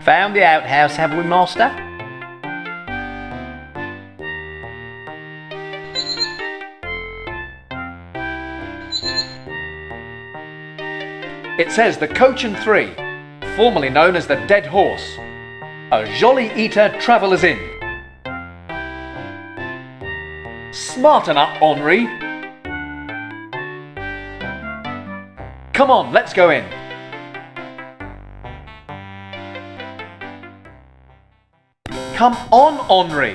Found the outhouse, have we, master? It says the Coach and Three, formerly known as the Dead Horse. A jolly eater travellers in. Smarten up, Henri. Come on, let's go in. Come on, Henri.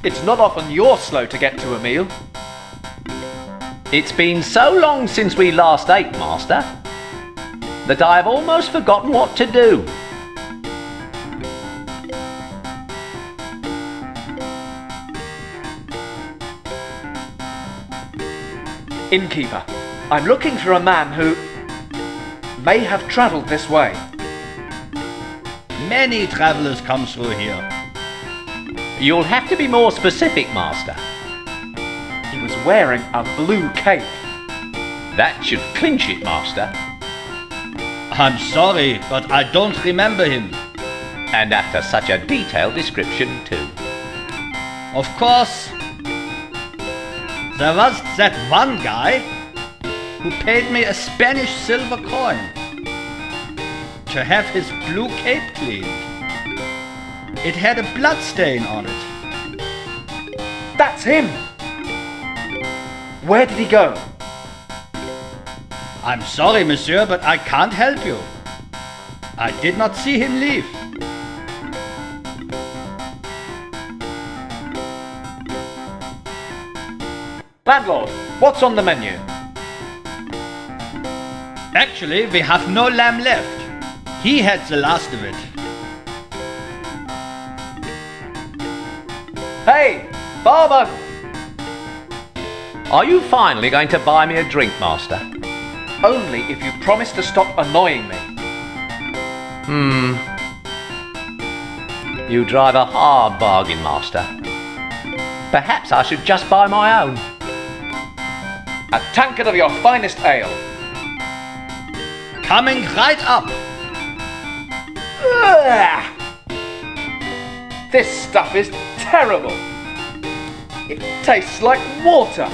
It's not often you're slow to get to a meal. It's been so long since we last ate, master, that I have almost forgotten what to do. Innkeeper, I'm looking for a man who may have travelled this way. Many travellers come through here. You'll have to be more specific, master. He was wearing a blue cape. That should clinch it, master. I'm sorry, but I don't remember him. And after such a detailed description, too. Of course, there was that one guy who paid me a Spanish silver coin to have his blue cape cleaned. It had a blood stain on it. That's him! Where did he go? I'm sorry, monsieur, but I can't help you. I did not see him leave. Landlord, what's on the menu? Actually, we have no lamb left. He had the last of it. Hey, barber! Are you finally going to buy me a drink, master? Only if you promise to stop annoying me. You drive a hard bargain, master. Perhaps I should just buy my own. A tankard of your finest ale. Coming right up. Ugh! This stuff is terrible. It tastes like water.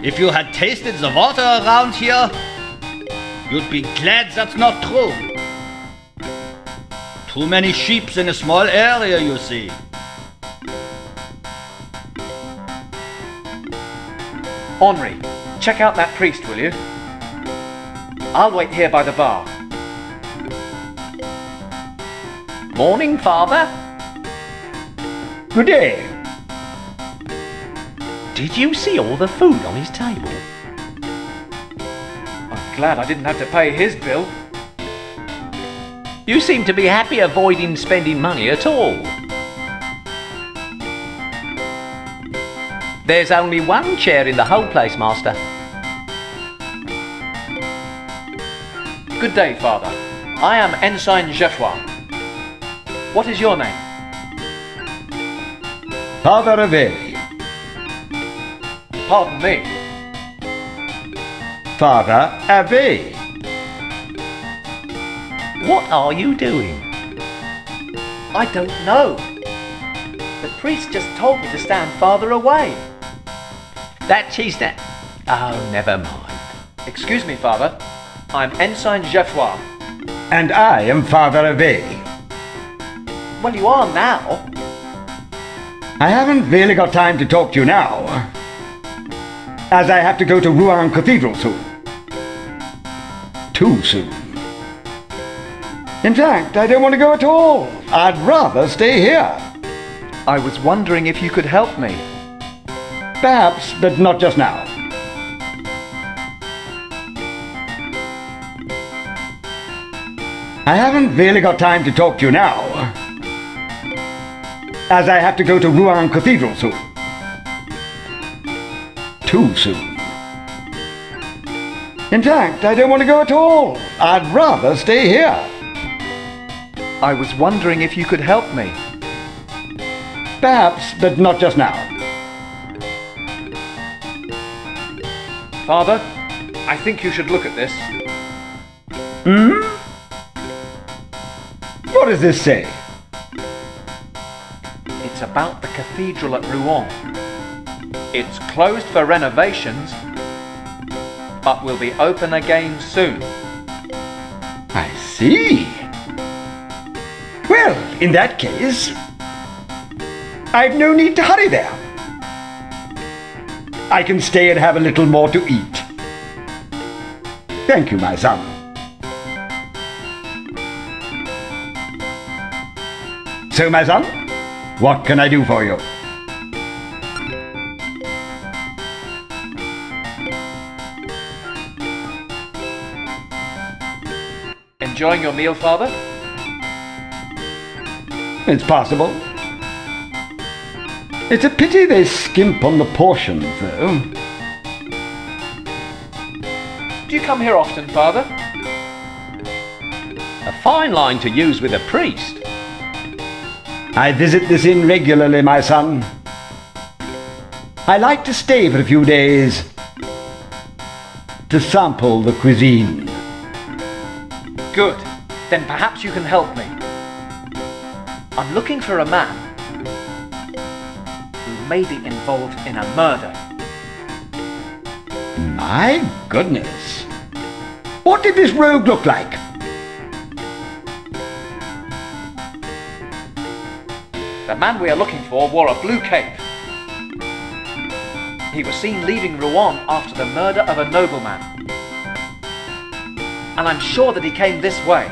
If you had tasted the water around here, you'd be glad that's not true. Too many sheep in a small area, you see. Henri, check out that priest, will you? I'll wait here by the bar. Morning, father. Good day. Did you see all the food on his table? I'm glad I didn't have to pay his bill. You seem to be happy avoiding spending money at all. There's only one chair in the whole place, master. Good day, Father. I am Ensign Geoffroy. What is your name? Father Ave. Pardon me. Father Ave. What are you doing? I don't know. The priest just told me to stand farther away. Oh, never mind. Excuse me, Father. I'm Ensign Geoffroy. And I am Father Ave. Well, you are now. I haven't really got time to talk to you now, as I have to go to Rouen Cathedral soon. Too soon. In fact, I don't want to go at all. I'd rather stay here. I was wondering if you could help me. Perhaps, but not just now. I haven't really got time to talk to you now, as I have to go to Rouen Cathedral soon. Too soon. In fact, I don't want to go at all. I'd rather stay here. I was wondering if you could help me. Perhaps, but not just now. Father, I think you should look at this. What does this say? It's about the cathedral at Rouen. It's closed for renovations, but will be open again soon. I see. Well, in that case, I've no need to hurry there. I can stay and have a little more to eat. Thank you, my son. So, my son, what can I do for you? Enjoying your meal, Father? It's possible. It's a pity they skimp on the portions, though. Do you come here often, Father? A fine line to use with a priest. I visit this inn regularly, my son. I like to stay for a few days to sample the cuisine. Good. Then perhaps you can help me. I'm looking for a man who may be involved in a murder. My goodness. What did this rogue look like? The man we are looking for wore a blue cape. He was seen leaving Rouen after the murder of a nobleman. And I'm sure that he came this way.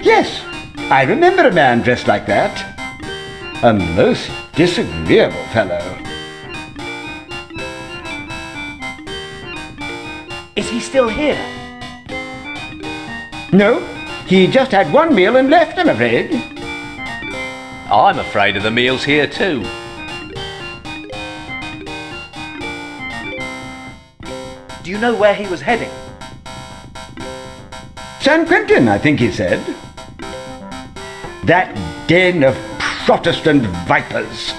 Yes, I remember a man dressed like that. A most disagreeable fellow. Is he still here? No, he just had one meal and left, I'm afraid. I'm afraid of the meals here too. Do you know where he was heading? San Quentin, I think he said. That den of Protestant vipers.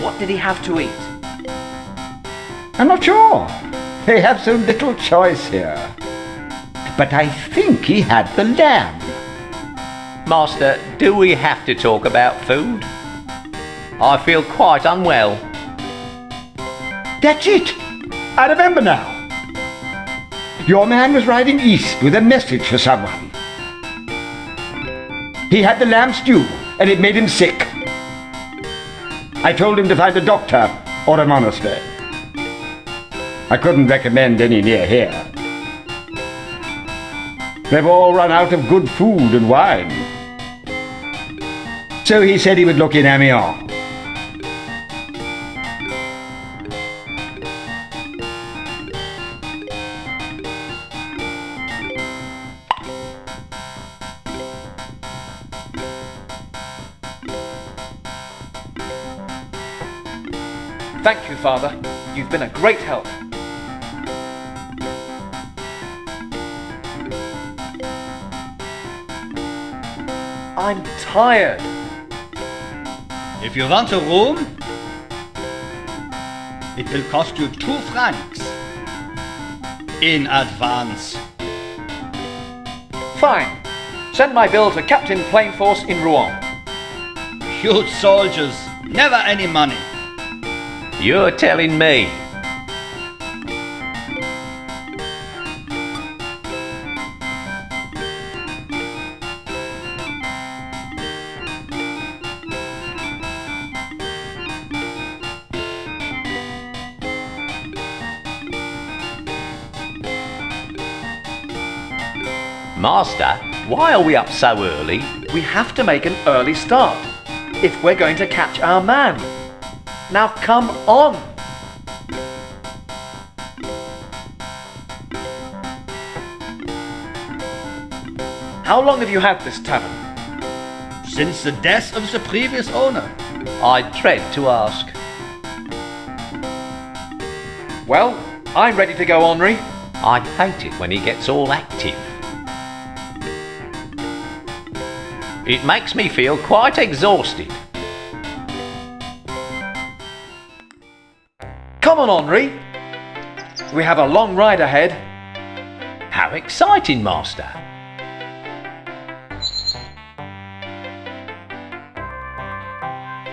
What did he have to eat? I'm not sure. They have so little choice here. But I think he had the lamb. Master, do we have to talk about food? I feel quite unwell. That's it. I remember now. Your man was riding east with a message for someone. He had the lamb stew, and it made him sick. I told him to find a doctor or a monastery. I couldn't recommend any near here. They've all run out of good food and wine. So he said he would look in Amiens. Thank you, Father. You've been a great help. I'm tired. If you want a room, it will cost you 2 francs. In advance. Fine. Send my bill to Captain Plainforce in Rouen. You soldiers, never any money. You're telling me. Master, why are we up so early? We have to make an early start if we're going to catch our man. Now come on! How long have you had this tavern? Since the death of the previous owner. I dread to ask. Well, I'm ready to go, Henri. I hate it when he gets all active. It makes me feel quite exhausted. Come on, Henri. We have a long ride ahead. How How exciting, Master.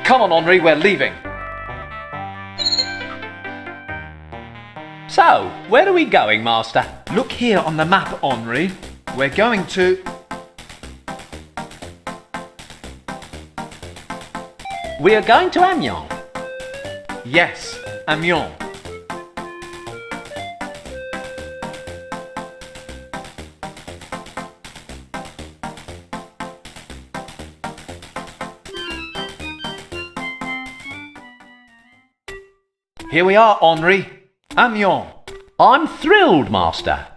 Come on, Henri, we're leaving. So, where are we going, Master? Look here on the map, Henri. We're going to... We are going to Amiens. Yes, Amiens. Here we are, Henri. Amiens. I'm thrilled, Master.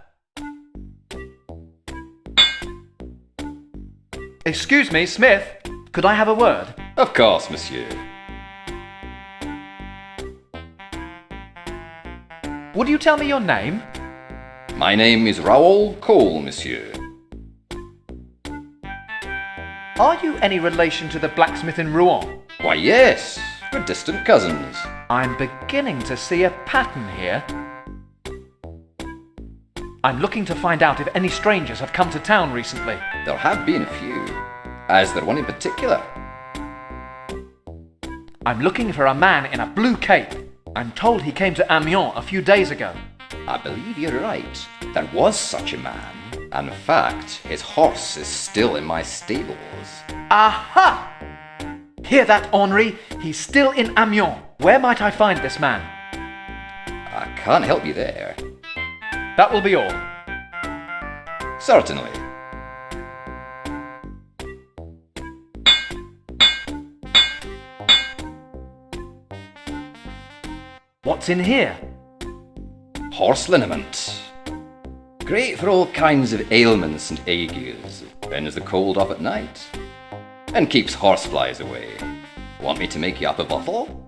Excuse me, Smith. Could I have a word? Of course, monsieur. Would you tell me your name? My name is Raoul Cole, monsieur. Are you any relation to the blacksmith in Rouen? Why, yes, we're distant cousins. I'm beginning to see a pattern here. I'm looking to find out if any strangers have come to town recently. There have been a few. Is there one in particular? I'm looking for a man in a blue cape. I'm told he came to Amiens a few days ago. I believe you're right. There was such a man. In fact, his horse is still in my stables. Aha! Hear that, Henri? He's still in Amiens. Where might I find this man? I can't help you there. That will be all. Certainly. What's in here? Horse liniment. Great for all kinds of ailments and agues. Fends the cold off at night. And keeps horseflies away. Want me to make you up a bottle?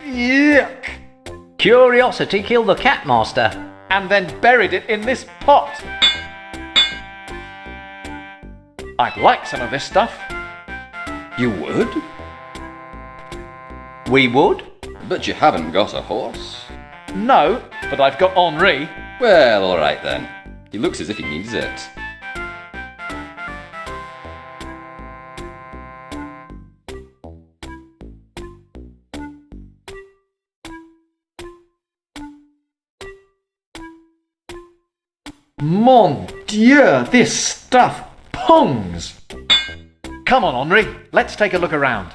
Yuck! Curiosity killed the cat, Master. And then buried it in this pot. I'd like some of this stuff. You would? We would? But you haven't got a horse. No, but I've got Henri. Well, alright then. He looks as if he needs it. Mon Dieu, this stuff pongs. Come on, Henri, let's take a look around.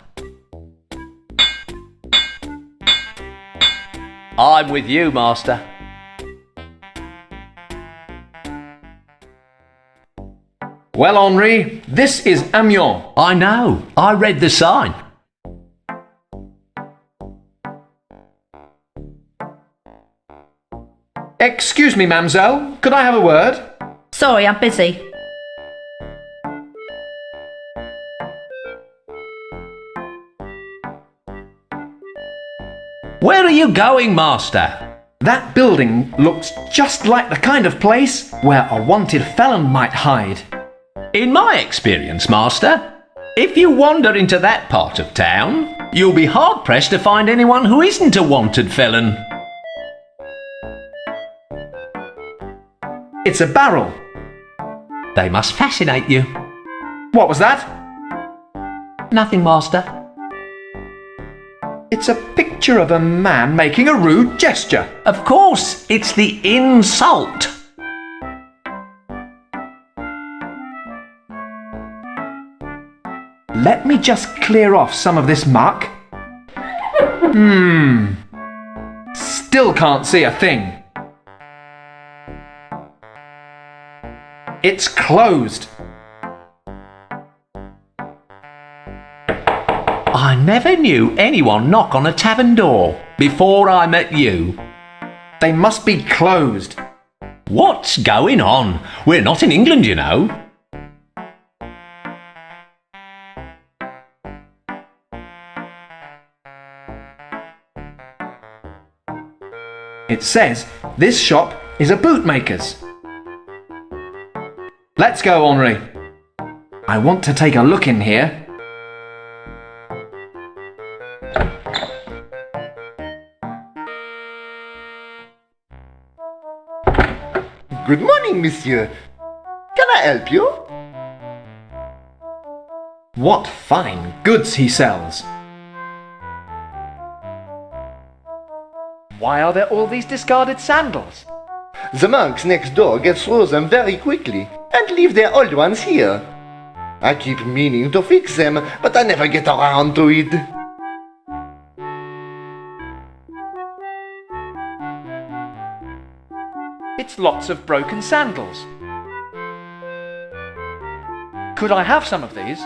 I'm with you, Master. Well, Henri, this is Amiens. I know. I read the sign. Excuse me, mademoiselle, could I have a word? Sorry, I'm busy. Where are you going, Master? That building looks just like the kind of place where a wanted felon might hide. In my experience, Master, if you wander into that part of town, you'll be hard-pressed to find anyone who isn't a wanted felon. It's a barrel. They must fascinate you. What was that? Nothing, Master. It's a picture of a man making a rude gesture. Of course, it's the insult. Let me just clear off some of this muck. Still can't see a thing. It's closed. I never knew anyone knock on a tavern door before I met you. They must be closed. What's going on? We're not in England, you know. It says this shop is a bootmaker's. Let's go, Henri. I want to take a look in here. Good morning, monsieur. Can I help you? What fine goods he sells! Why are there all these discarded sandals? The monks next door get through them very quickly and leave their old ones here. I keep meaning to fix them, but I never get around to it. It's lots of broken sandals. Could I have some of these?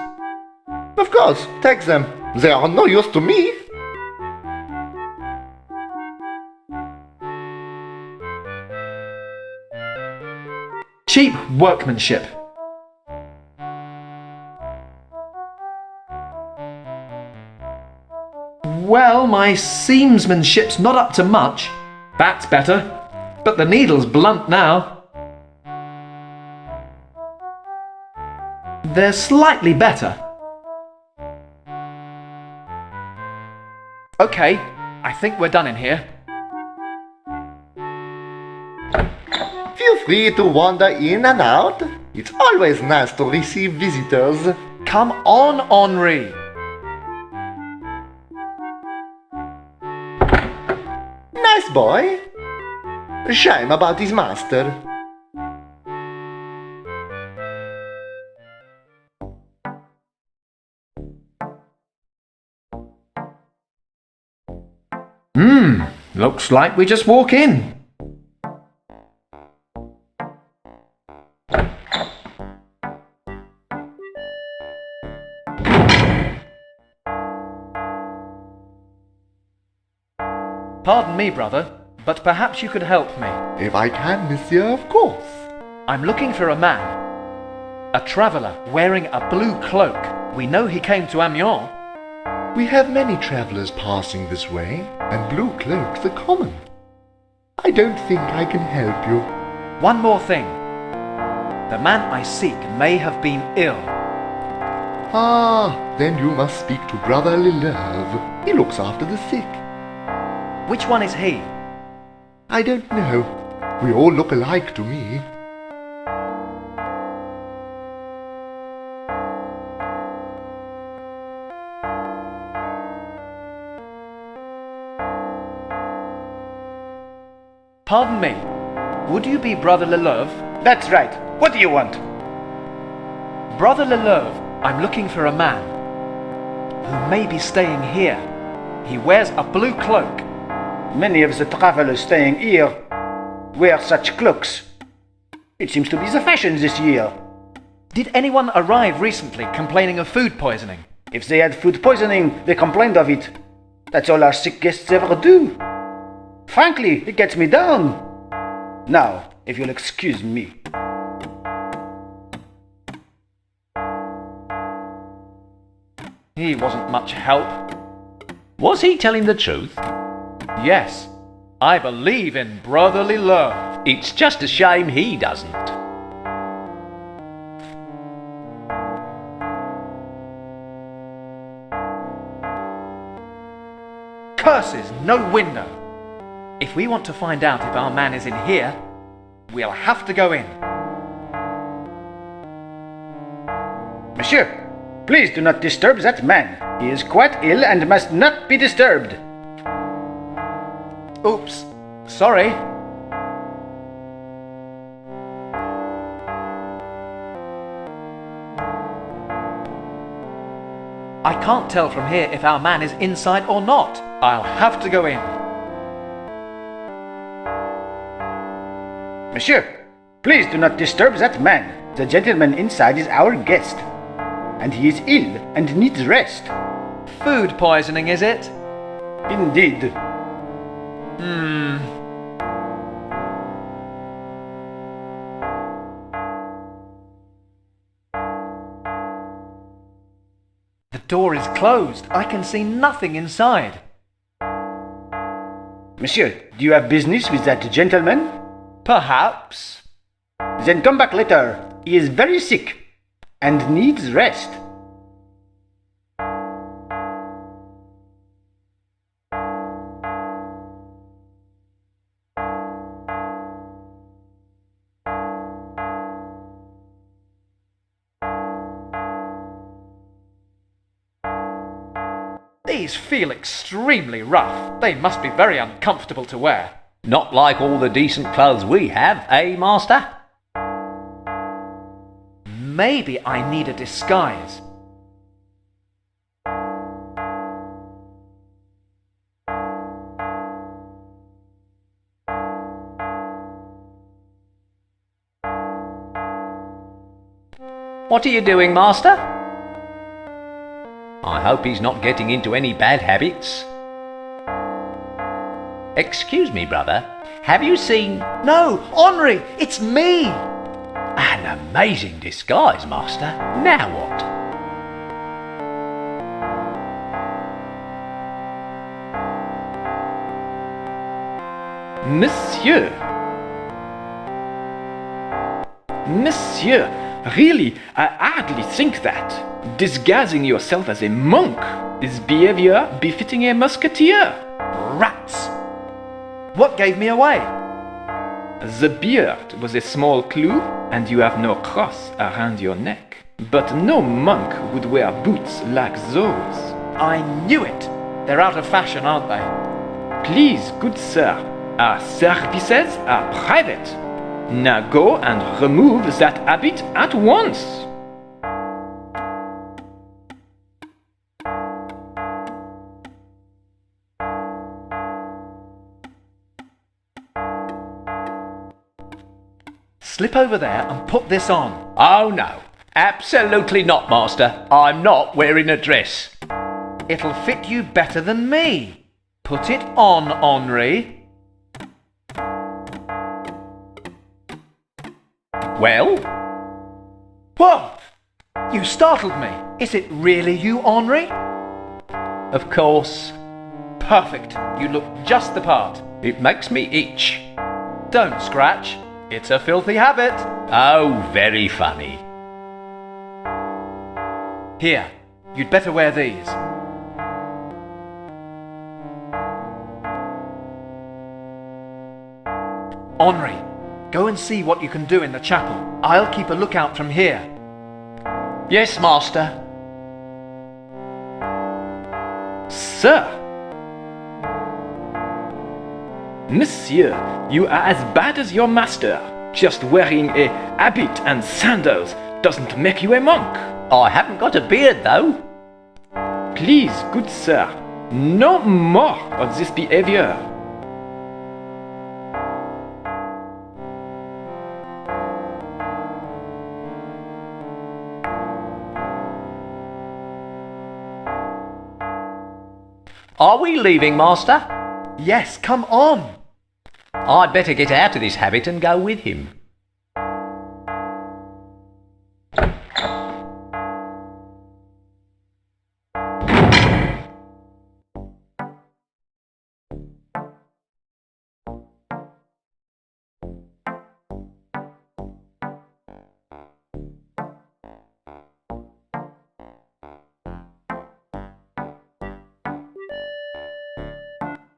Of course, take them. They are no use to me. Cheap workmanship. Well, my seamsmanship's not up to much. That's better. But the needle's blunt now. They're slightly better. Okay, I think we're done in here. Feel free to wander in and out. It's always nice to receive visitors. Come on, Henri. Nice boy. Shame about his master. Looks like we just walk in. Pardon me, brother, but perhaps you could help me. If I can, monsieur, of course. I'm looking for a man. A traveller wearing a blue cloak. We know he came to Amiens. We have many travellers passing this way, and blue cloaks are common. I don't think I can help you. One more thing. The man I seek may have been ill. Ah, then you must speak to Brother Leleuve. He looks after the sick. Which one is he? I don't know. We all look alike to me. Pardon me. Would you be Brother Leleuve? That's right. What do you want? Brother Leleuve, I'm looking for a man who may be staying here. He wears a blue cloak. Many of the travelers staying here wear such cloaks. It seems to be the fashion this year. Did anyone arrive recently complaining of food poisoning? If they had food poisoning, they complained of it. That's all our sick guests ever do. Frankly, it gets me down. Now, if you'll excuse me. He wasn't much help. Was he telling the truth? Yes, I believe in brotherly love. It's just a shame he doesn't. Curses, no window. If we want to find out if our man is in here, we'll have to go in. Monsieur, please do not disturb that man. He is quite ill and must not be disturbed. Oops, sorry. I can't tell from here if our man is inside or not. I'll have to go in. Monsieur, please do not disturb that man. The gentleman inside is our guest. And he is ill and needs rest. Food poisoning, is it? Indeed. The door is closed. I can see nothing inside. Monsieur, do you have business with that gentleman? Perhaps. Then come back later. He is very sick and needs rest. These feel extremely rough. They must be very uncomfortable to wear. Not like all the decent clothes we have, eh, Master? Maybe I need a disguise. What are you doing, Master? I hope he's not getting into any bad habits. Excuse me, brother. Have you seen... No, Henri, it's me! An amazing disguise, Master. Now what? Monsieur! Monsieur, really, I hardly think that. Disguising yourself as a monk is behavior befitting a musketeer. Rats! What gave me away? The beard was a small clue, and you have no cross around your neck. But no monk would wear boots like those. I knew it! They're out of fashion, aren't they? Please, good sir, our services are private. Now go and remove that habit at once. Slip over there and put this on. Oh no, absolutely not, Master. I'm not wearing a dress. It'll fit you better than me. Put it on, Henri. Well? Whoa! You startled me. Is it really you, Henri? Of course. Perfect. You look just the part. It makes me itch. Don't scratch. It's a filthy habit. Oh, very funny. Here, you'd better wear these. Henri, go and see what you can do in the chapel. I'll keep a lookout from here. Yes, Master. Sir! Monsieur, you are as bad as your master. Just wearing a habit and sandals doesn't make you a monk. I haven't got a beard, though. Please, good sir, no more of this behavior. Are we leaving, Master? Yes, come on. I'd better get out of this habit and go with him.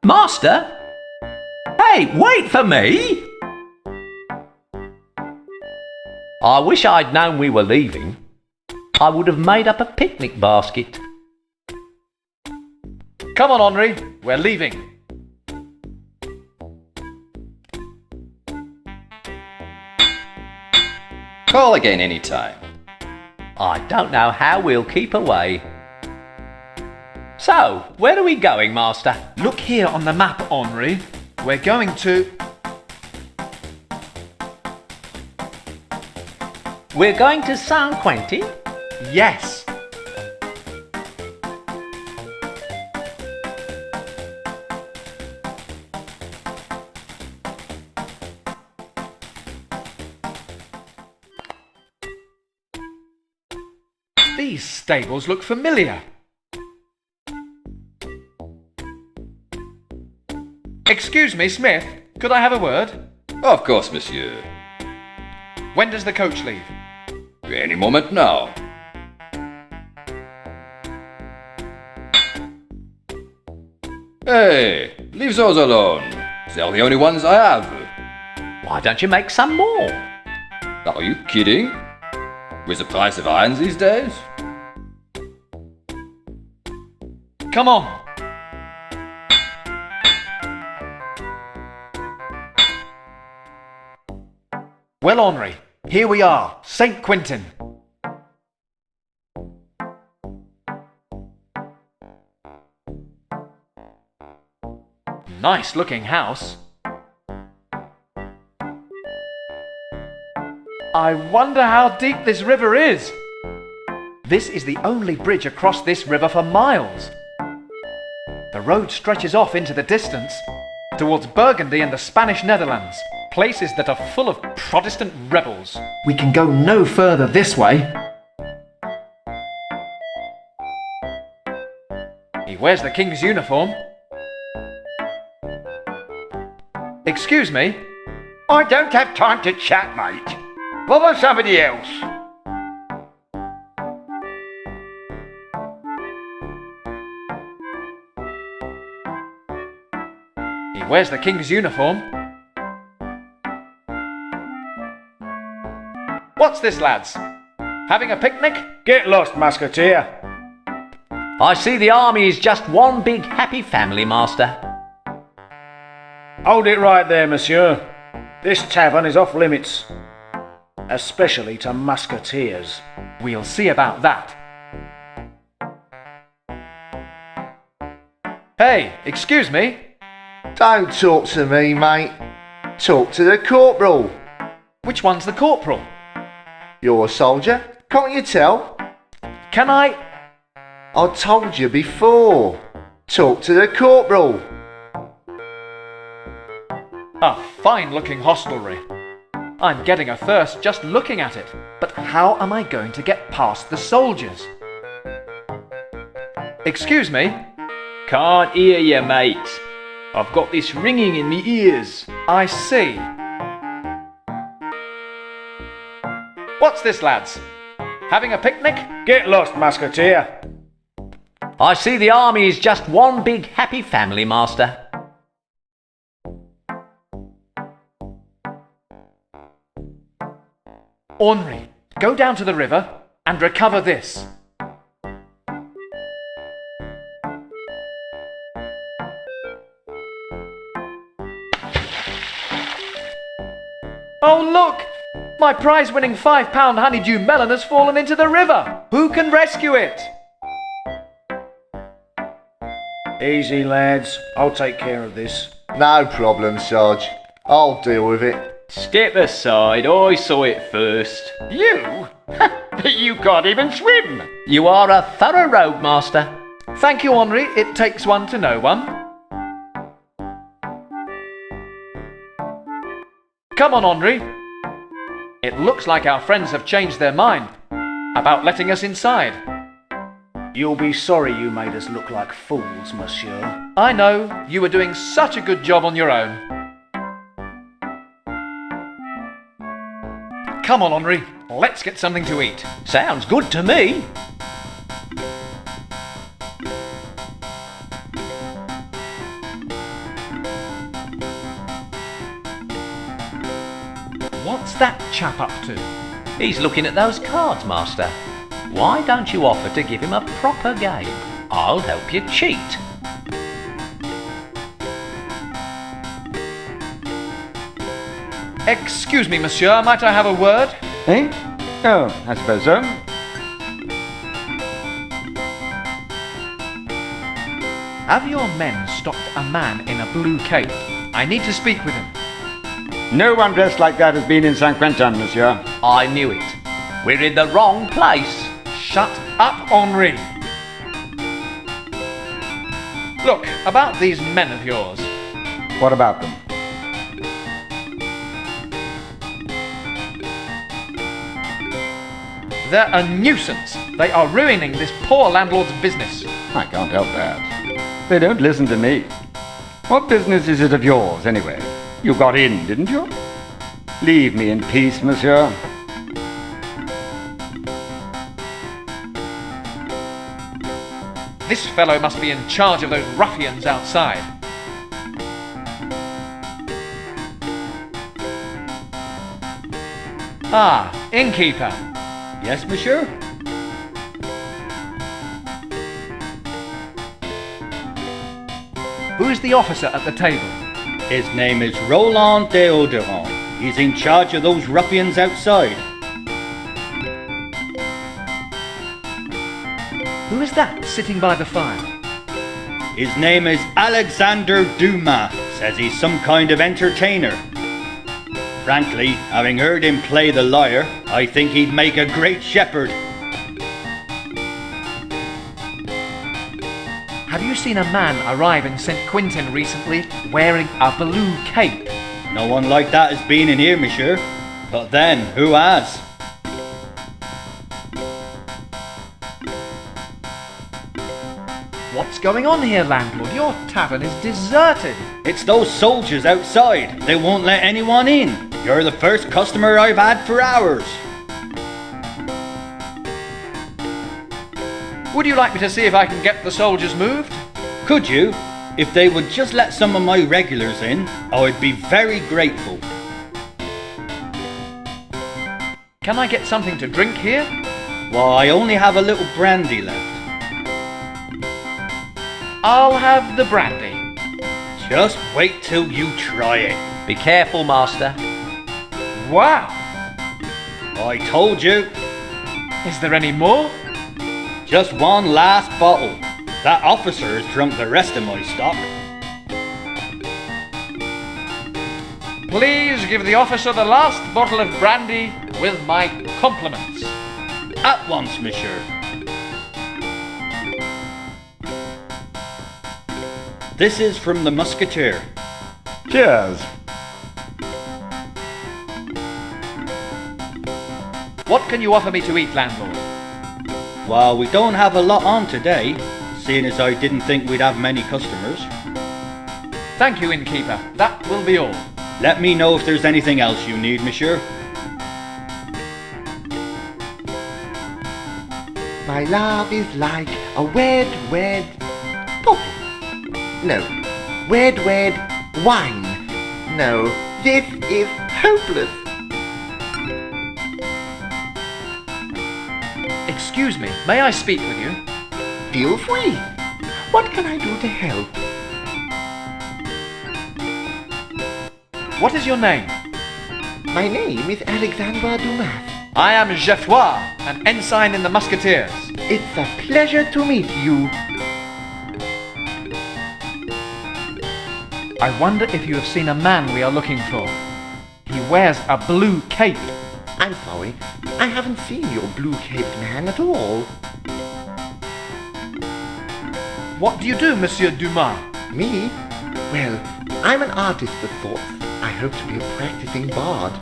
Master? Hey, wait for me! I wish I'd known we were leaving. I would have made up a picnic basket. Come on, Henri. We're leaving. Call again any time. I don't know how we'll keep away. So, where are we going, Master? Look here on the map, Henri. We're going to... We're going to San Quentin? Yes. These stables look familiar. Excuse me, Smith. Could I have a word? Of course, monsieur. When does the coach leave? Any moment now. Hey, leave those alone. They're the only ones I have. Why don't you make some more? Are you kidding? With the price of iron these days? Come on. Well, Henri, here we are, St. Quentin. Nice looking house. I wonder how deep this river is. This is the only bridge across this river for miles. The road stretches off into the distance, towards Burgundy and the Spanish Netherlands, places that are full of Protestant rebels. We can go no further this way. He wears the king's uniform. Excuse me? I don't have time to chat, mate. Bother somebody else. He wears the king's uniform. What's this, lads? Having a picnic? Get lost, Musketeer. I see the army is just one big happy family, Master. Hold it right there, monsieur. This tavern is off limits. Especially to musketeers. We'll see about that. Hey, excuse me? Don't talk to me, mate. Talk to the corporal. Which one's the corporal? You're a soldier, can't you tell? Can I? I told you before. Talk to the corporal. A fine-looking hostelry. I'm getting a thirst just looking at it. But how am I going to get past the soldiers? Excuse me? Can't hear you, mate. I've got this ringing in me ears. I see. What's this, lads? Having a picnic? Get lost, Musketeer. I see the army is just one big happy family, Master. Henri, go down to the river and recover this. Oh look! My prize-winning £5 honeydew melon has fallen into the river! Who can rescue it? Easy, lads. I'll take care of this. No problem, Sarge. I'll deal with it. Step aside, I saw it first. You? You can't even swim. You are a thorough rogue, Master. Thank you, Henri. It takes one to know one. Come on, Henri. It looks like our friends have changed their mind about letting us inside. You'll be sorry you made us look like fools, monsieur. I know. You were doing such a good job on your own. Come on, Henri. Let's get something to eat. Sounds good to me. What's that chap up to? He's looking at those cards, Master. Why don't you offer to give him a proper game? I'll help you cheat. Excuse me, monsieur, might I have a word? Eh? Oh, I suppose so. Have your men stopped a man in a blue cape? I need to speak with him. No one dressed like that has been in St. Quentin, monsieur. I knew it. We're in the wrong place. Shut up, Henri. Look, about these men of yours. What about them? They're a nuisance. They are ruining this poor landlord's business. I can't help that. They don't listen to me. What business is it of yours, anyway? You got in, didn't you? Leave me in peace, monsieur. This fellow must be in charge of those ruffians outside. Ah, innkeeper. Yes, monsieur? Who's the officer at the table? His name is Roland Deodoran. He's in charge of those ruffians outside. Who is that sitting by the fire? His name is Alexander Dumas. Says he's some kind of entertainer. Frankly, having heard him play the lyre, I think he'd make a great shepherd. Have you seen a man arrive in St. Quentin recently wearing a blue cape? No one like that has been in here, monsieur. But then, who has? What's going on here, landlord? Your tavern is deserted. It's those soldiers outside. They won't let anyone in. You're the first customer I've had for hours. Would you like me to see if I can get the soldiers moved? Could you? If they would just let some of my regulars in, I would be very grateful. Can I get something to drink here? Well, I only have a little brandy left. I'll have the brandy. Just wait till you try it. Be careful, master. Wow! I told you. Is there any more? Just one last bottle. That officer has drunk the rest of my stock. Please give the officer the last bottle of brandy with my compliments. At once, monsieur. This is from the Musketeer. Cheers. What can you offer me to eat, landlord? Well, we don't have a lot on today, seeing as I didn't think we'd have many customers. Thank you, innkeeper. That will be all. Let me know if there's anything else you need, monsieur. My love is like a wed poppy. No, wed wine. No, this is hopeless. Excuse me, may I speak with you? Feel free. What can I do to help? What is your name? My name is Alexandre Dumas. I am Geoffroy, an ensign in the Musketeers. It's a pleasure to meet you. I wonder if you have seen a man we are looking for. He wears a blue cape. I'm sorry, I haven't seen your blue-caped man at all. What do you do, Monsieur Dumas? Me? Well, I'm an artist of sorts. I hope to be a practicing bard.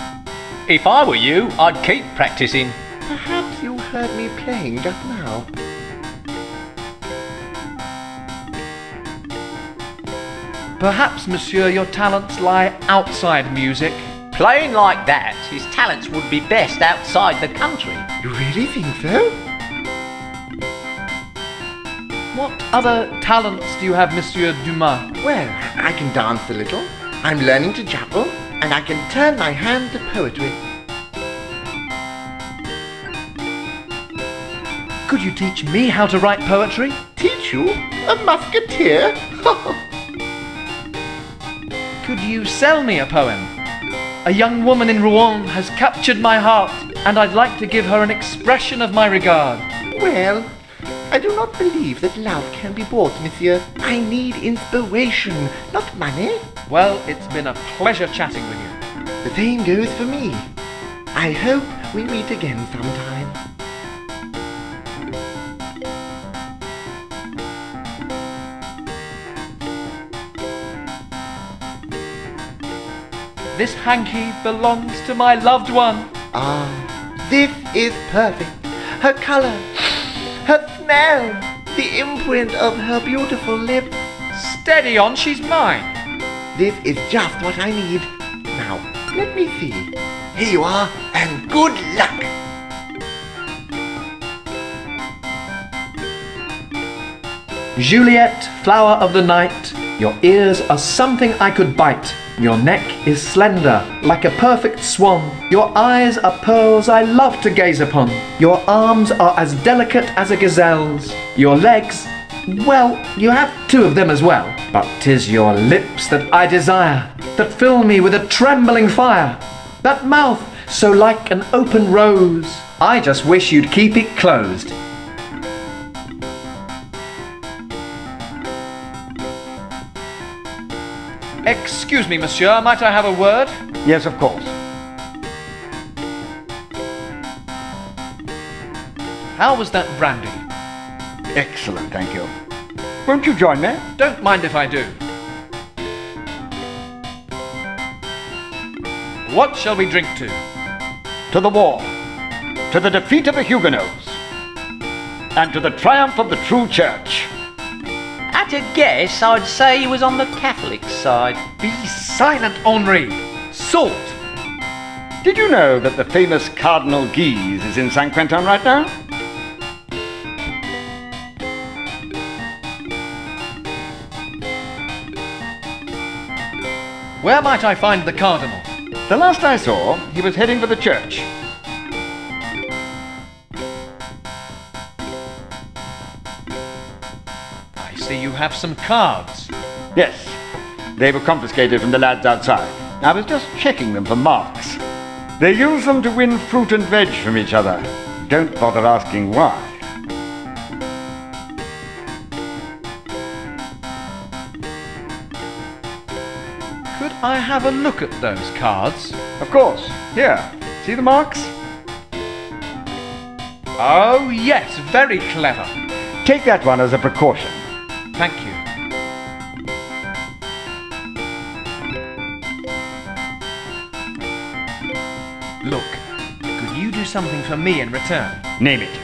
If I were you, I'd keep practicing. Perhaps you heard me playing just now. Perhaps, monsieur, your talents lie outside music. Playing like that, his talents would be best outside the country. You really think so? What other talents do you have, Monsieur Dumas? Well, I can dance a little. I'm learning to juggle, and I can turn my hand to poetry. Could you teach me how to write poetry? Teach you? A musketeer? Could you sell me a poem? A young woman in Rouen has captured my heart, and I'd like to give her an expression of my regard. Well, I do not believe that love can be bought, monsieur. I need inspiration, not money. Well, it's been a pleasure chatting with you. The same goes for me. I hope we meet again sometime. This hanky belongs to my loved one. Ah, this is perfect. Her color, her smell, the imprint of her beautiful lips. Steady on, she's mine. This is just what I need. Now, let me see. Here you are, and good luck. Juliet, flower of the night, your ears are something I could bite. Your neck is slender, like a perfect swan. Your eyes are pearls I love to gaze upon. Your arms are as delicate as a gazelle's. Your legs, Well, you have two of them as well. But 'tis your lips that I desire, that fill me with a trembling fire. That mouth, so like an open rose, I just wish you'd keep it closed. Excuse me, monsieur, might I have a word? Yes, of course. How was that brandy? Excellent, thank you. Won't you join me? Don't mind if I do. What shall we drink to? To the war, to the defeat of the Huguenots, and to the triumph of the true church. At a guess, I'd say he was on the Catholic side. Be silent, Henri! Salt! Did you know that the famous Cardinal Guise is in Saint Quentin right now? Where might I find the Cardinal? The last I saw, he was heading for the church. I see you have some cards. Yes, they were confiscated from the lads outside. I was just checking them for marks. They use them to win fruit and veg from each other. Don't bother asking why. Could I have a look at those cards? Of course. Here, see the marks? Oh, yes, very clever. Take that one as a precaution. Thank you. Look, could you do something for me in return? Name it.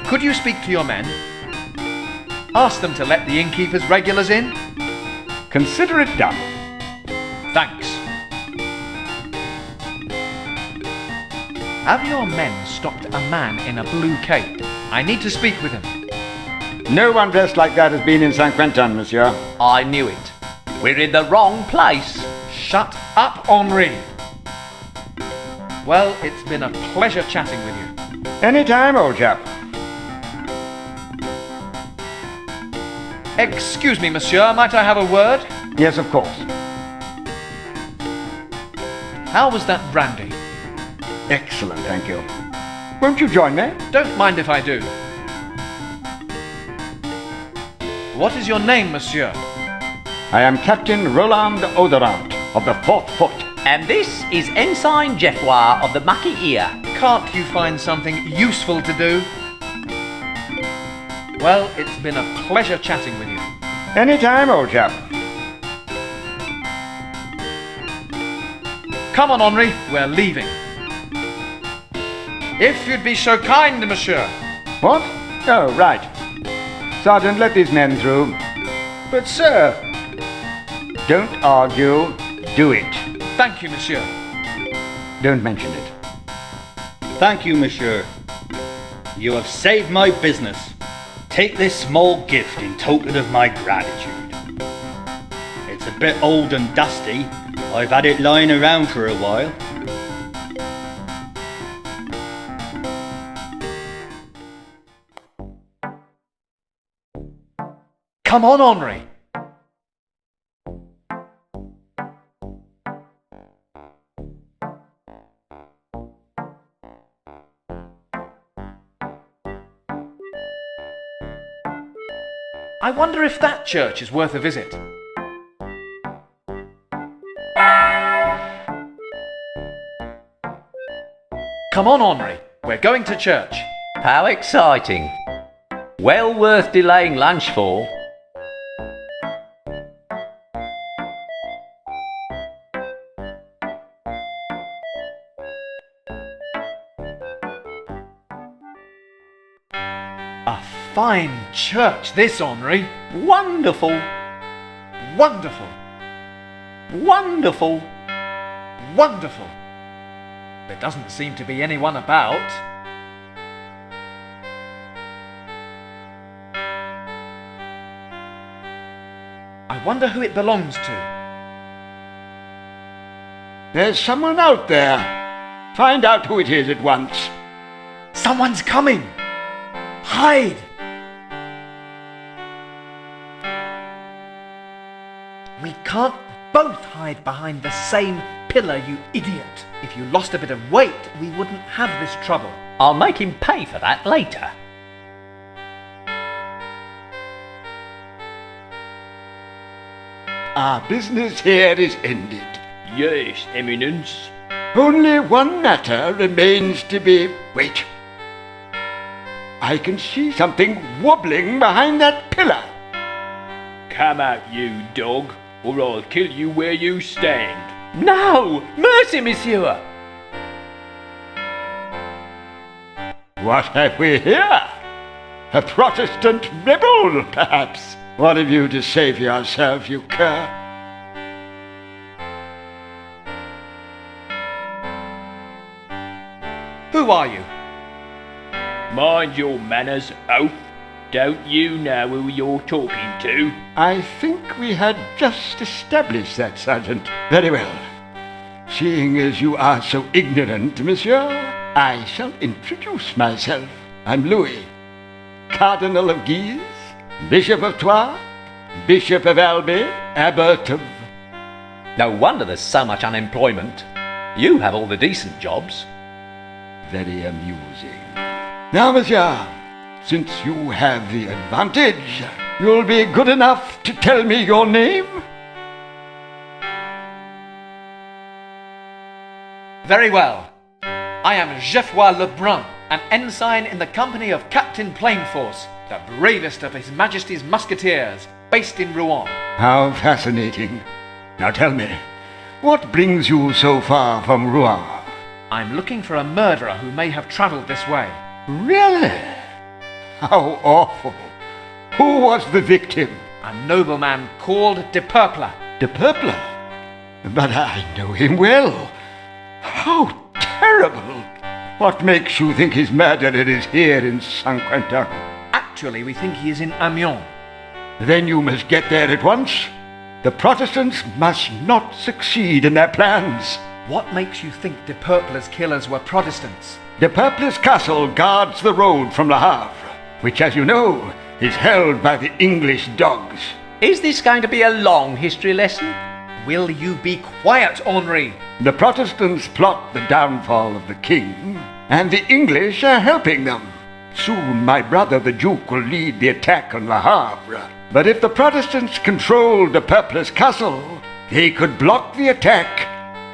Could you speak to your men? Ask them to let the innkeeper's regulars in? Consider it done. Thanks. Have your men stopped a man in a blue cape? I need to speak with him. No one dressed like that has been in Saint Quentin, monsieur. I knew it. We're in the wrong place. Shut up, Henri. Well, it's been a pleasure chatting with you. Anytime, old chap. Excuse me, monsieur, might I have a word? Yes, of course. How was that brandy? Excellent, thank you. Won't you join me? Don't mind if I do. What is your name, monsieur? I am Captain Roland Odorant of the 4th Foot. And this is Ensign Jeffoir of the Mucky Ear. Can't you find something useful to do? Well, it's been a pleasure chatting with you. Anytime, old chap. Come on, Henri, we're leaving. If you'd be so kind, monsieur. What? Oh, right. Sergeant, let these men through. But, sir, Don't argue. Do it. Thank you, monsieur. Don't mention it. Thank you, monsieur. You have saved my business. Take this small gift in token of my gratitude. It's a bit old and dusty. I've had it lying around for a while. Come on, Henri. I wonder if that church is worth a visit. Come on, Henri. We're going to church. How exciting. Well worth delaying lunch for. A fine church, this, Henri. Wonderful. Wonderful. Wonderful. Wonderful. There doesn't seem to be anyone about. I wonder who it belongs to. There's someone out there. Find out who it is at once. Someone's coming. Hide. We can't both hide behind the same pillar, you idiot. If you lost a bit of weight, we wouldn't have this trouble. I'll make him pay for that later. Our business here is ended. Yes, Eminence. Only one matter remains to be... Wait. I can see something wobbling behind that pillar. Come out, you dog, or I'll kill you where you stand. No! Mercy, monsieur! What have we here? A Protestant rebel, perhaps? What have you to say for yourself, you cur? Who are you? Mind your manners, oaf. Don't you know who you're talking to? I think we had just established that, Sergeant. Very well. Seeing as you are so ignorant, monsieur, I shall introduce myself. I'm Louis, Cardinal of Guise, Bishop of Troyes, Bishop of Albi, Abbot of... No wonder there's so much unemployment. You have all the decent jobs. Very amusing. Now, monsieur, since you have the advantage, you'll be good enough to tell me your name? Very well. I am Geoffroy Lebrun, an ensign in the company of Captain Plainforce, the bravest of His Majesty's Musketeers, based in Rouen. How fascinating. Now tell me, what brings you so far from Rouen? I'm looking for a murderer who may have travelled this way. Really? How awful. Who was the victim? A nobleman called De Purple. De Purple? But I know him well. How terrible! What makes you think his murderer is here in Saint-Quentin? Actually, we think he is in Amiens. Then you must get there at once. The Protestants must not succeed in their plans. What makes you think De Purple's killers were Protestants? De Purple's castle guards the road from Le Havre, which, as you know, is held by the English dogs. Is this going to be a long history lesson? Will you be quiet, Henri? The Protestants plot the downfall of the king, and the English are helping them. Soon my brother the Duke will lead the attack on Le Havre. But if the Protestants control De Purple's castle, they could block the attack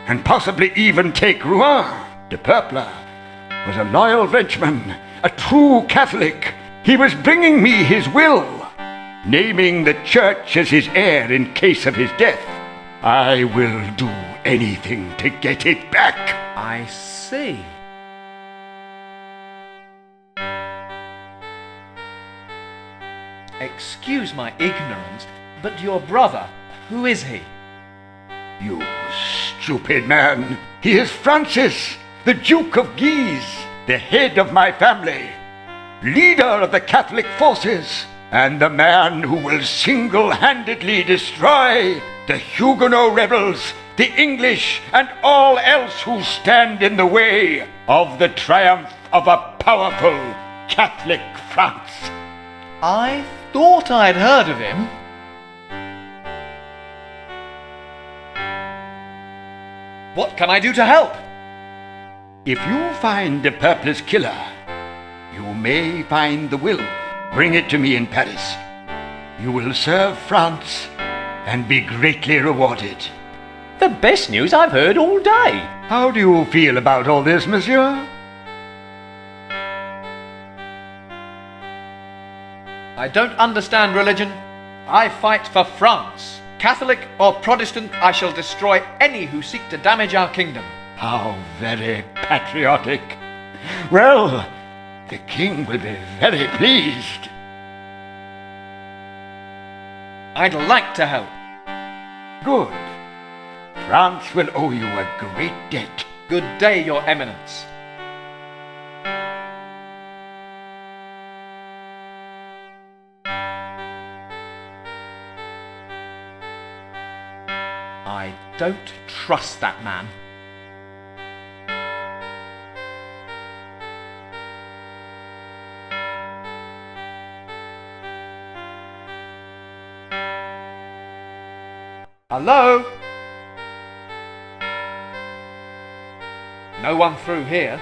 and possibly even take Rouen. De Purple was a loyal Frenchman, a true Catholic. He was bringing me his will, naming the church as his heir in case of his death. I will do anything to get it back. I see. Excuse my ignorance, but your brother, who is he? You stupid man. He is Francis, the Duke of Guise, the head of my family, leader of the Catholic forces, and the man who will single-handedly destroy the Huguenot rebels, the English, and all else who stand in the way of the triumph of a powerful Catholic France. I thought I'd heard of him. What can I do to help? If you find De Purple's killer, you may find the will. Bring it to me in Paris. You will serve France and be greatly rewarded. The best news I've heard all day. How do you feel about all this, monsieur? I don't understand religion. I fight for France. Catholic or Protestant, I shall destroy any who seek to damage our kingdom. How very patriotic. Well, the king will be very pleased. I'd like to help. Good. France will owe you a great debt. Good day, Your Eminence. I don't trust that man. Hello? No one through here.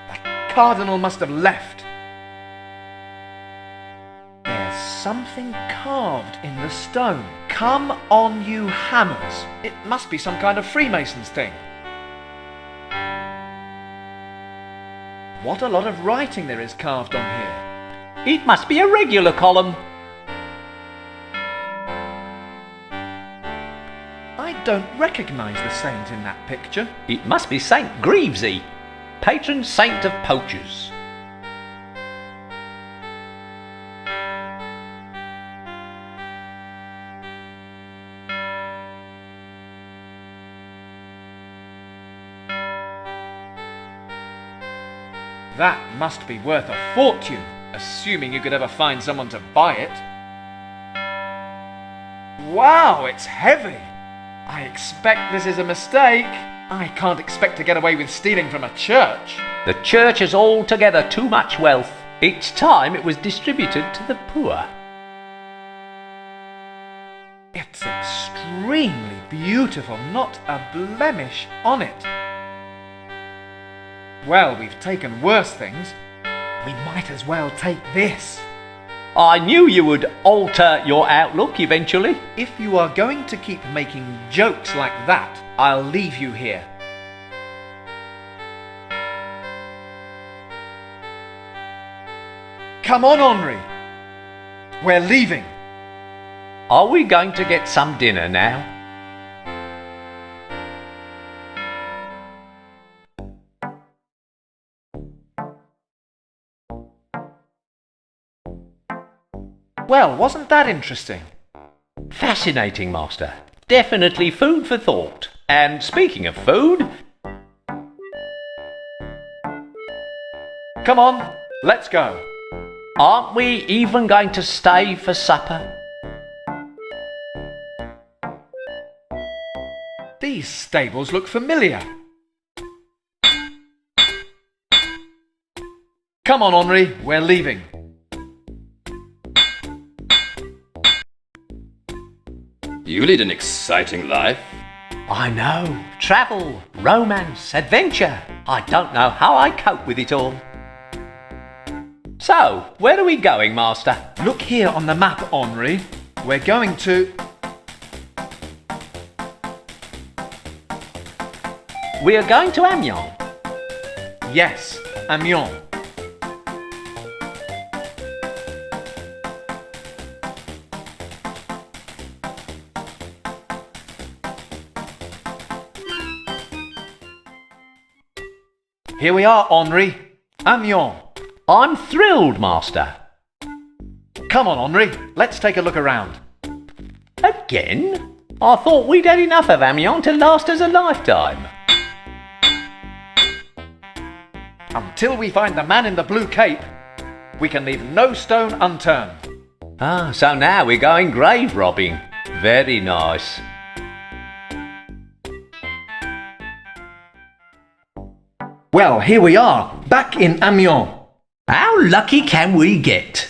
The cardinal must have left. There's something carved in the stone. Come on, you hammers. It must be some kind of Freemason's thing. What a lot of writing there is carved on here. It must be a regular column. I don't recognise the saint in that picture. It must be Saint Greavesy, patron saint of poachers. That must be worth a fortune, assuming you could ever find someone to buy it. Wow, it's heavy! I expect this is a mistake. I can't expect to get away with stealing from a church. The church has altogether too much wealth. It's time it was distributed to the poor. It's extremely beautiful, not a blemish on it. Well, we've taken worse things. We might as well take this. I knew you would alter your outlook eventually. If you are going to keep making jokes like that, I'll leave you here. Come on, Henri. We're leaving. Are we going to get some dinner now? Well, wasn't that interesting? Fascinating, Master. Definitely food for thought. And speaking of food... Come on, let's go. Aren't we even going to stay for supper? These stables look familiar. Come on, Henri, we're leaving. You lead an exciting life. I know. Travel, romance, adventure. I don't know how I cope with it all. So, where are we going, Master? Look here on the map, Henri. We're going to... We are going to Amiens. Yes, Amiens. Here we are, Henri. Amiens. I'm thrilled, Master. Come on, Henri. Let's take a look around. Again? I thought we'd had enough of Amiens to last us a lifetime. Until we find the man in the blue cape, we can leave no stone unturned. Ah, so now we're going grave robbing. Very nice. Well, here we are, back in Amiens. How lucky can we get?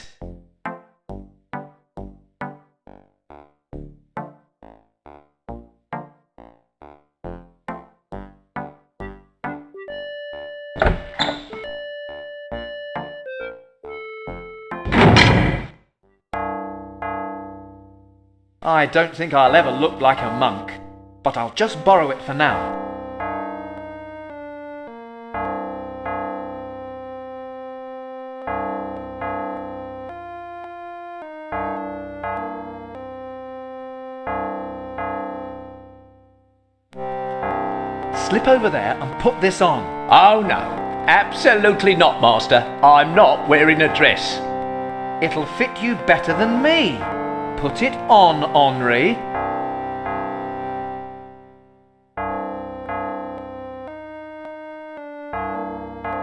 I don't think I'll ever look like a monk, but I'll just borrow it for now. Slip over there and put this on. Oh no, absolutely not, Master. I'm not wearing a dress. It'll fit you better than me. Put it on, Henri.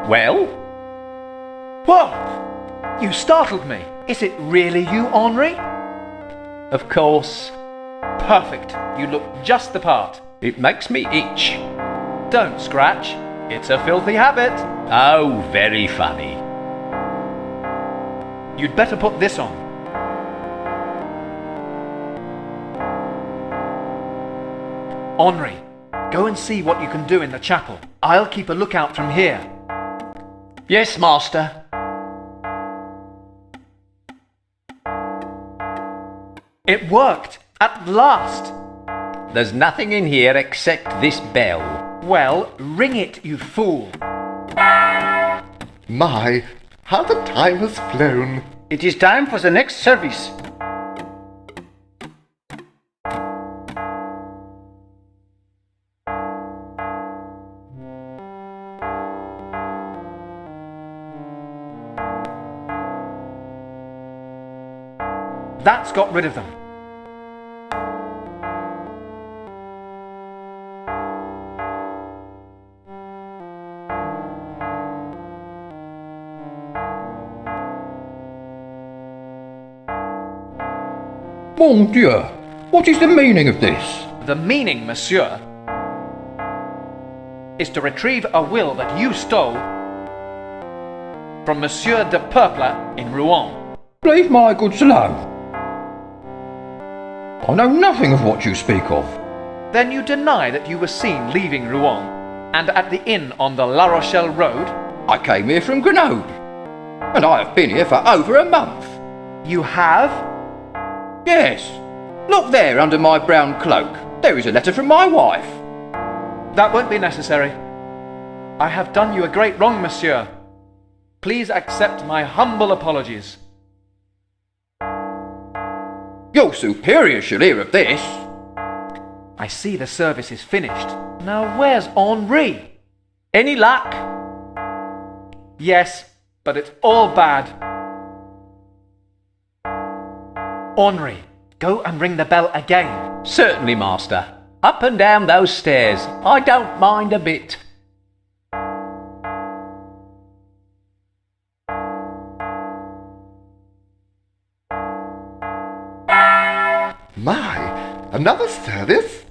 Well? Whoa! You startled me. Is it really you, Henri? Of course. Perfect. You look just the part. It makes me itch. Don't scratch. It's a filthy habit. Oh, very funny. You'd better put this on. Henri, go and see what you can do in the chapel. I'll keep a lookout from here. Yes, master. It worked! At last! There's nothing in here except this bell. Well, ring it, you fool! My, how the time has flown. It is time for the next service. That's got rid of them. Mon Dieu, what is the meaning of this? The meaning, monsieur, is to retrieve a will that you stole from Monsieur de Purple in Rouen. Leave my goods alone. I know nothing of what you speak of. Then you deny that you were seen leaving Rouen and at the inn on the La Rochelle road? I came here from Grenoble, and I have been here for over a month. You have? Yes. Look there under my brown cloak. There is a letter from my wife. That won't be necessary. I have done you a great wrong, monsieur. Please accept my humble apologies. Your superior shall hear of this. I see the service is finished. Now where's Henri? Any luck? Yes, but it's all bad. Henri, go and ring the bell again. Certainly, master. Up and down those stairs. I don't mind a bit. My, another service?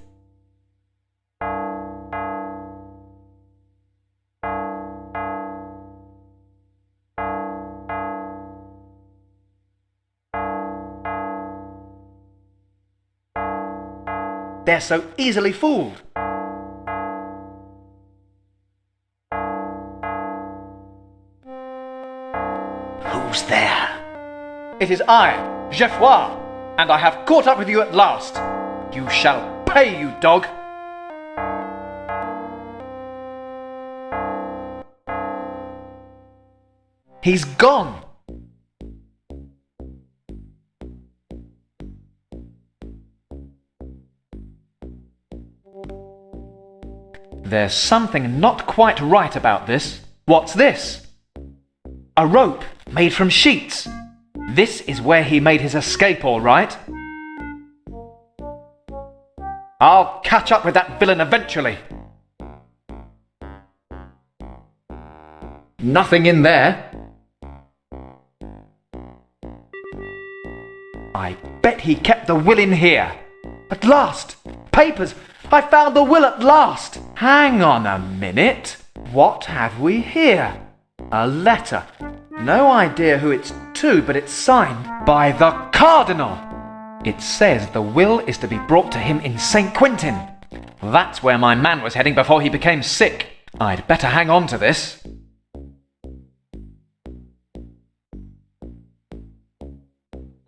They're so easily fooled. Who's there? It is I, Geoffroy, and I have caught up with you at last. You shall pay, you dog. He's gone. There's something not quite right about this. What's this? A rope made from sheets. This is where he made his escape, all right. I'll catch up with that villain eventually. Nothing in there. I bet he kept the will in here. At last! Papers! I found the will at last! Hang on a minute. What have we here? A letter. No idea who it's to, but it's signed by the Cardinal. It says the will is to be brought to him in St. Quentin. That's where my man was heading before he became sick. I'd better hang on to this.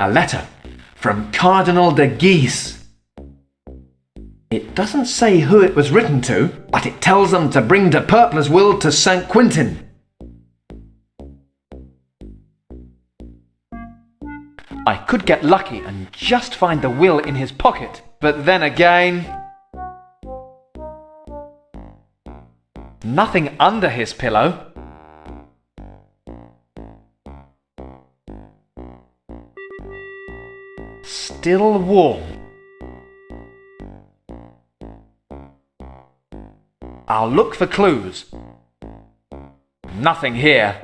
A letter from Cardinal de Guise. It doesn't say who it was written to, but it tells them to bring de Purple's will to St. Quentin. I could get lucky and just find the will in his pocket, but then again... nothing under his pillow. Still warm. I'll look for clues. Nothing here.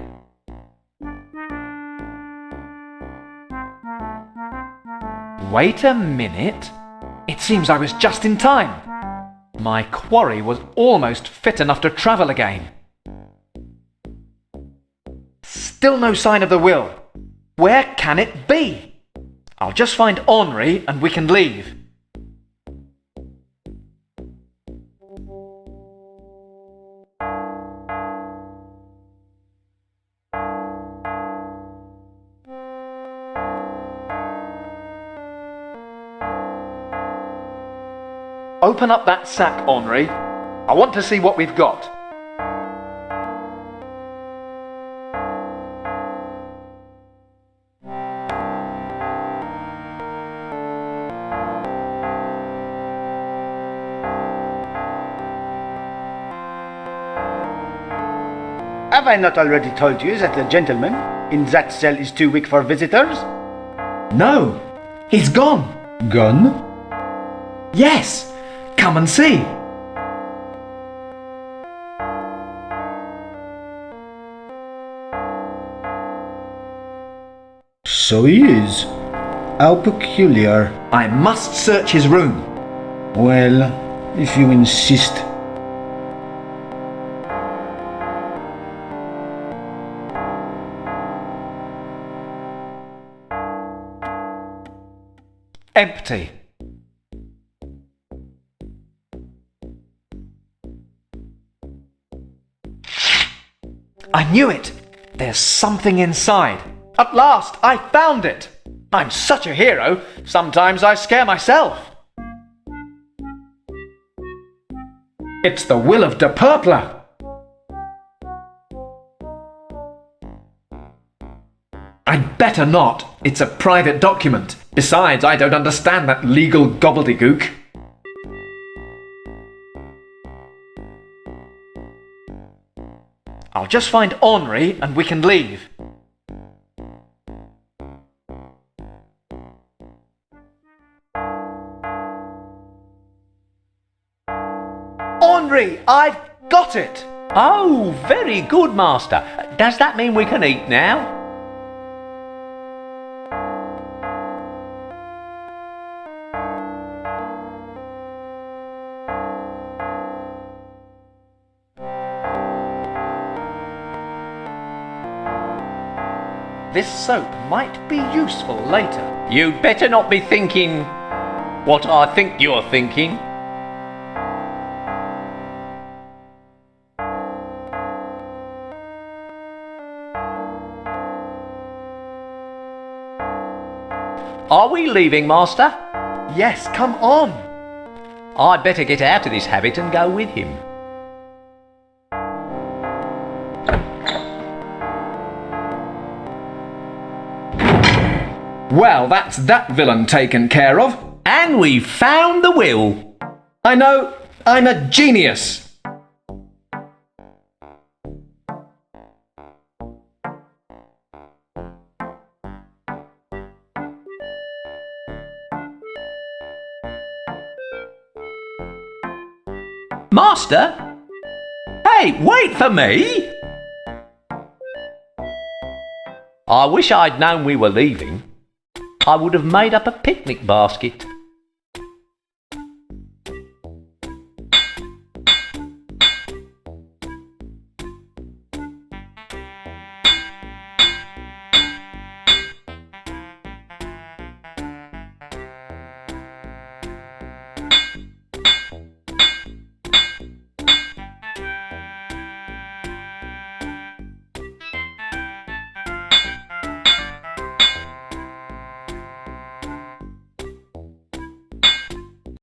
Wait a minute. It seems I was just in time. My quarry was almost fit enough to travel again. Still no sign of the will. Where can it be? I'll just find Henri and we can leave. Open up that sack, Henri. I want to see what we've got. Have I not already told you that the gentleman in that cell is too weak for visitors? No, he's gone. Gun? Yes, come and see. So he is. How peculiar. I must search his room. Well, if you insist. Empty. I knew it! There's something inside. At last, I found it! I'm such a hero, sometimes I scare myself. It's the will of De Purpler. I'd better not. It's a private document. Besides, I don't understand that legal gobbledygook. I'll just find Henri and we can leave. Henri, I've got it! Oh, very good, Master. Does that mean we can eat now? This soap might be useful later. You'd better not be thinking what I think you're thinking. Are we leaving, Master? Yes, come on! I'd better get out of this habit and go with him. Well, that's that villain taken care of. And we found the will. I know, I'm a genius. Master? Hey, wait for me! I wish I'd known we were leaving. I would have made up a picnic basket.